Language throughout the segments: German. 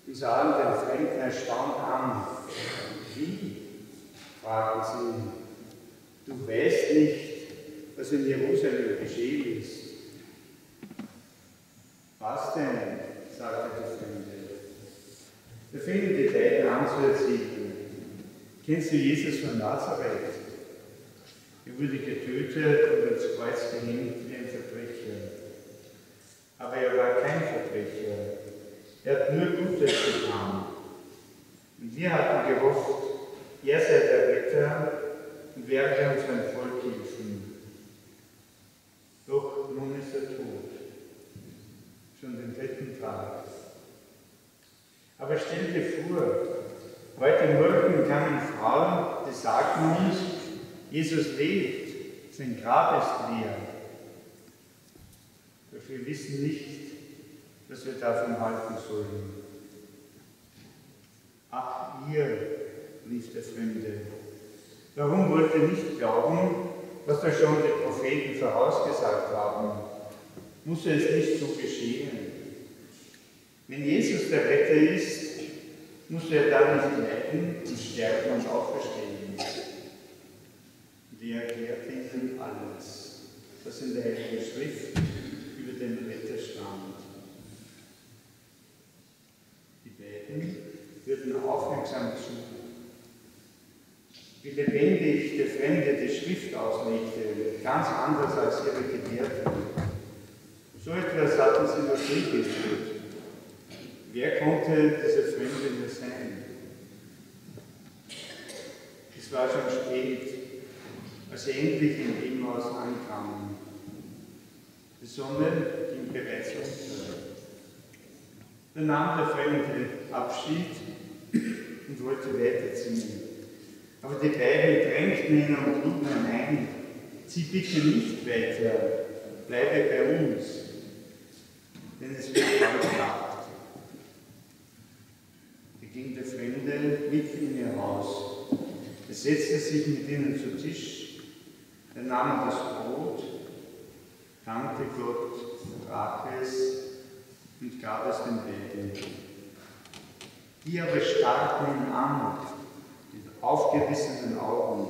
und sahen den Fremden erstaunt an. Wie? Fragten sie. Du weißt nicht, was in Jerusalem geschehen ist. Was denn? Sagte der Fremde. Da fingen die beiden an zu erzählen. Kennst du Jesus von Nazareth? Er wurde getötet und ans Kreuz gehängt wie ein Verbrecher. Aber er war kein Verbrecher. Er hat nur Gutes getan. Und wir hatten gehofft, er sei der Retter und werde uns ein Volk helfen. Doch nun ist er tot. Schon den 3. Tag. Aber stell dir vor, heute Morgen kamen Frauen, die sagten uns, Jesus lebt, sein Grab ist leer. Doch wir wissen nicht, was wir davon halten sollen. Ach, ihr, rief der Fremde, warum wollt ihr nicht glauben, was da schon die Propheten vorausgesagt haben? Muss es nicht so geschehen? Wenn Jesus der Retter ist, muss er dann nicht leiden und sterben und auferstehen. Und er erklärte ihnen alles, was in der Heiligen Schrift über den Retter stand. Die beiden hörten aufmerksam zu. Wie lebendig der Fremde die Schrift auslegte, ganz anders als ihre Gelehrten. So etwas hatten sie noch nie gehört. Wer konnte dieser Fremde nur sein? Es war schon spät, als sie endlich in Emmaus ankamen. Die Sonne ging bereits unter. Da nahm der Fremde Abschied und wollte weiterziehen. Aber die beiden drängten ihn und luden ihn ein. Zieh bitte nicht weiter, bleibe bei uns, denn es wird bald Nacht. Da ging der Fremde mit in ihr Haus. Er setzte sich mit ihnen zu Tisch. Er nahm das Brot, dankte Gott, brach es und gab es den beiden. Die aber starrten ihn an, mit aufgerissenen Augen.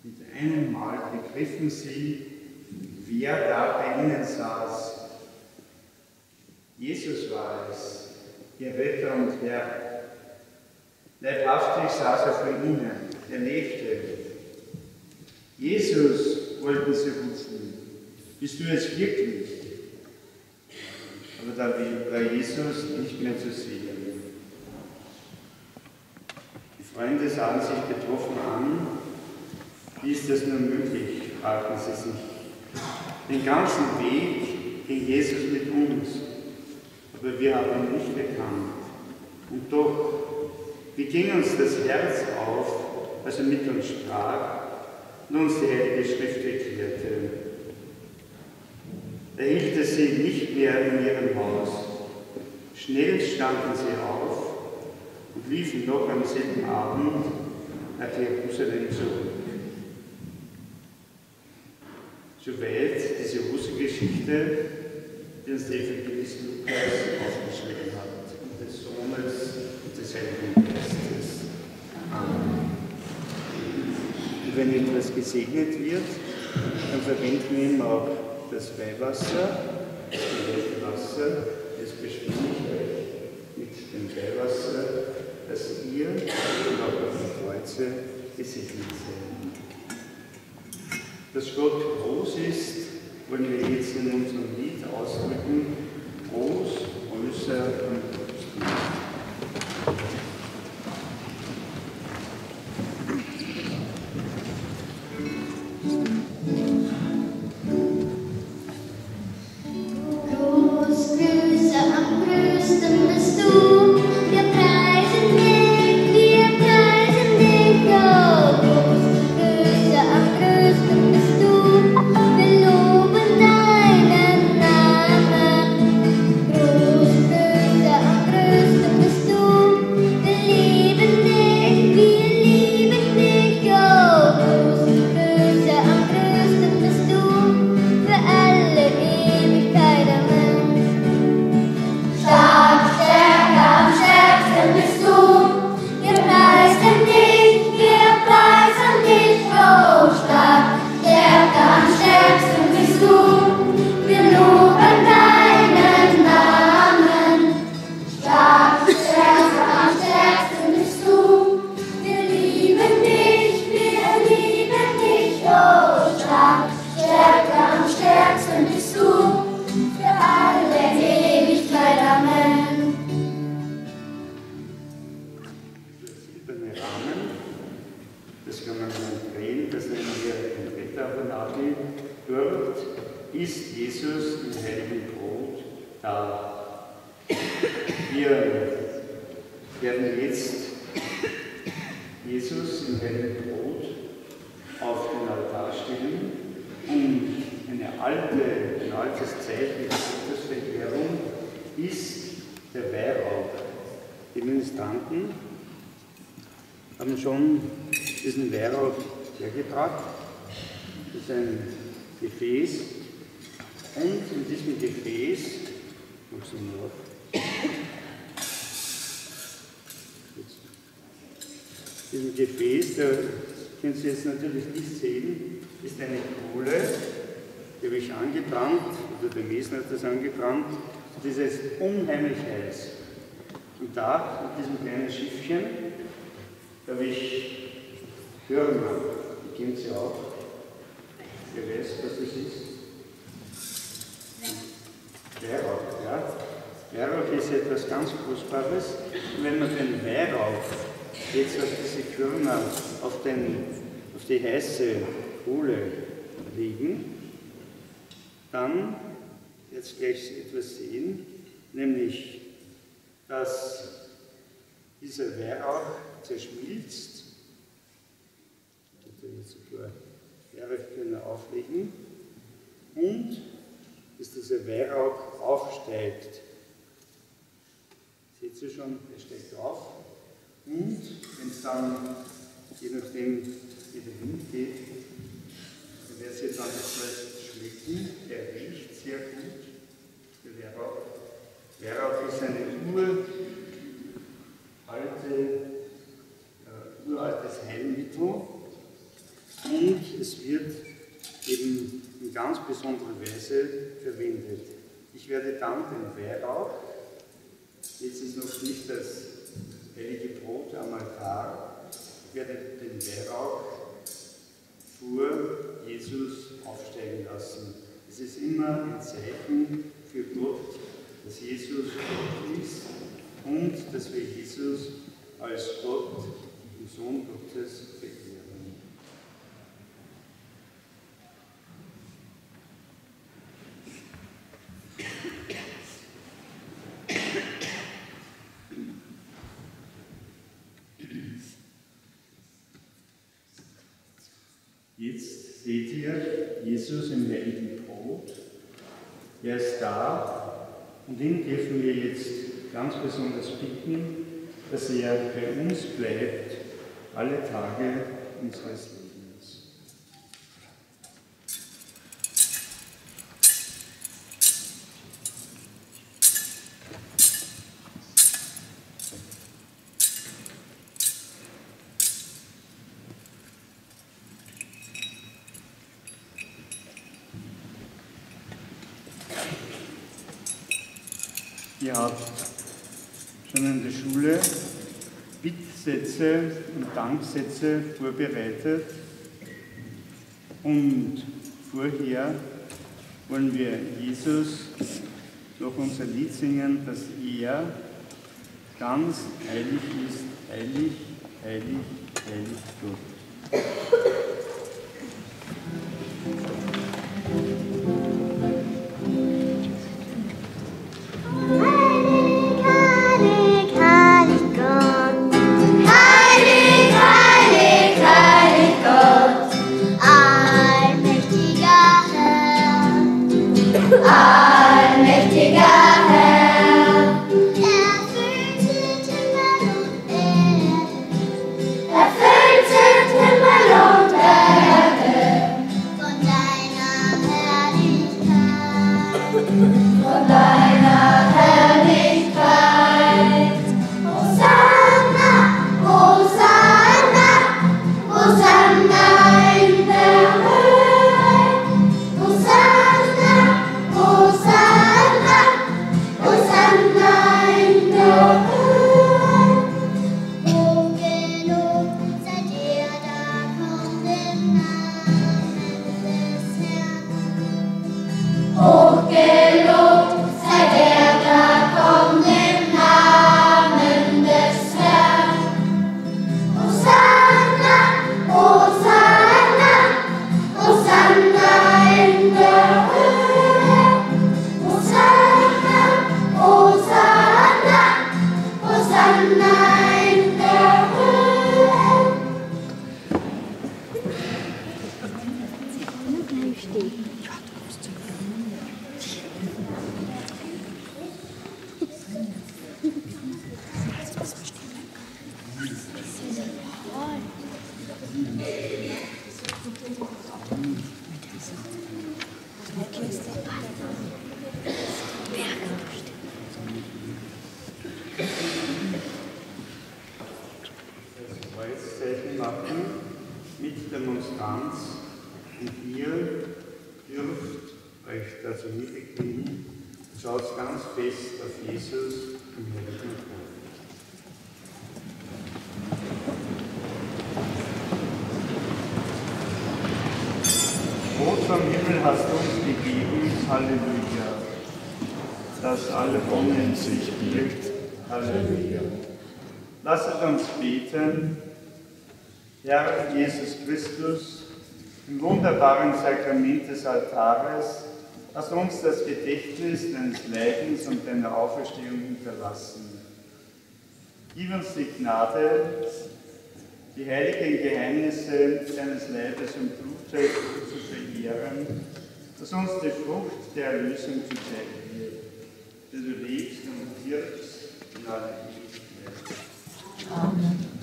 Mit einem Mal begriffen sie, wer da bei ihnen saß. Jesus war es, ihr Retter und Herr. Leibhaftig saß er vor ihnen, er lebte. Jesus, wollten sie rufen, bist du es wirklich? Aber da war Jesus nicht mehr zu sehen. Die Freunde sahen sich betroffen an. Wie ist das nur möglich, fragten sie sich. Den ganzen Weg ging Jesus mit uns, aber wir haben ihn nicht erkannt. Und doch, wie ging uns das Herz auf, als er mit uns sprach und uns die Heilige Schrift erklärte. Da hielt er sie nicht mehr in ihrem Haus. Schnell standen sie auf und liefen noch am selben Abend nach Jerusalem zurück. Soweit diese Ostergeschichte, die uns der Evangelist Lukas aufgeschrieben hat, und des Sohnes und des Heiligen Geistes. Amen. Und wenn etwas gesegnet wird, dann verwenden wir ihm auch das Weihwasser, das geweihte Wasser. Jetzt beschwinge ich euch mit dem Weihwasser, dass ihr und auch auf dem Kreuze gesegnet seid. Dass Gott groß ist, wollen wir jetzt in unserem Lied ausdrücken. Groß, größer und größer. Groß Wir werden jetzt Jesus im heiligen Brot auf den Altar stellen und ein altes Zeichen der Gottesverehrung ist der Weihrauch. Die Ministranten haben schon diesen Weihrauch hergebracht. Das ist ein Gefäß und in diesem Gefäß, diesem Gefäß, da können Sie jetzt natürlich nicht sehen, ist eine Kohle, die habe ich angebrannt, oder der Mesner hat das angebrannt, und das ist unheimlich heiß. Und da, mit diesem kleinen Schiffchen, habe ich Hörner, die kennen Sie auch. Wer weiß, was das ist? Weihrauch, ja. Weihrauch ist etwas ganz Kostbares. Und wenn man den Weihrauch jetzt auf diese Körner, auf die heiße Kohle legen, dann jetzt gleich etwas sehen, nämlich, dass dieser Weihrauch zerschmilzt. Ich kann jetzt sogar Weihrauchkörner auflegen und dass dieser Weihrauch aufsteigt. Seht ihr schon, er steigt auf. Und wenn es dann, je nachdem wie der Wind geht, dann wird es jetzt dann etwas schmecken. Er riecht sehr gut, der Weihrauch. Weihrauch ist eine uraltes Heilmittel und es wird eben in ganz besonderer Weise verwendet. Ich werde dann den Weihrauch, jetzt ist noch nicht das heilige Brot am Altar, ich werde den Weihrauch vor Jesus aufsteigen lassen. Es ist immer ein Zeichen für Gott, dass Jesus Gott ist und dass wir Jesus als Gott, den Sohn Gottes, verehren. Jetzt seht ihr Jesus im heiligen Brot. Er ist da und ihn dürfen wir jetzt ganz besonders bitten, dass er bei uns bleibt, alle Tage unseres Lebens. Ihr habt schon in der Schule Bittsätze und Danksätze vorbereitet und vorher wollen wir Jesus noch unser Lied singen, dass er ganz heilig ist, heilig, heilig, heilig Gott. Erfüllt sind Himmel und Erde. machen mit Demonstranz und ihr dürft euch dazu niederknien. Schaut ganz fest auf Jesus im Heiligen Kreuz. Brot vom Himmel hast du uns gegeben, Halleluja. Das alle Wonnen sich birgt, Halleluja. Lasset uns beten. Herr Jesus Christus, im wunderbaren Sakrament des Altares hast du uns das Gedächtnis deines Leidens und deiner Auferstehung hinterlassen. Gib uns die Gnade, die heiligen Geheimnisse deines Leibes und Blutes zu verehren, dass uns die Frucht der Erlösung zuteil wird, die du lebst und wirkst in alle Ewigkeit. Amen.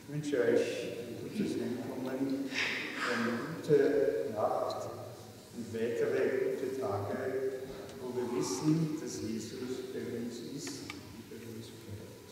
Ich wünsche euch ein gutes Einkommen, eine gute Nacht und weitere gute Tage, wo wir wissen, dass Jesus bei uns ist und bei uns bleibt.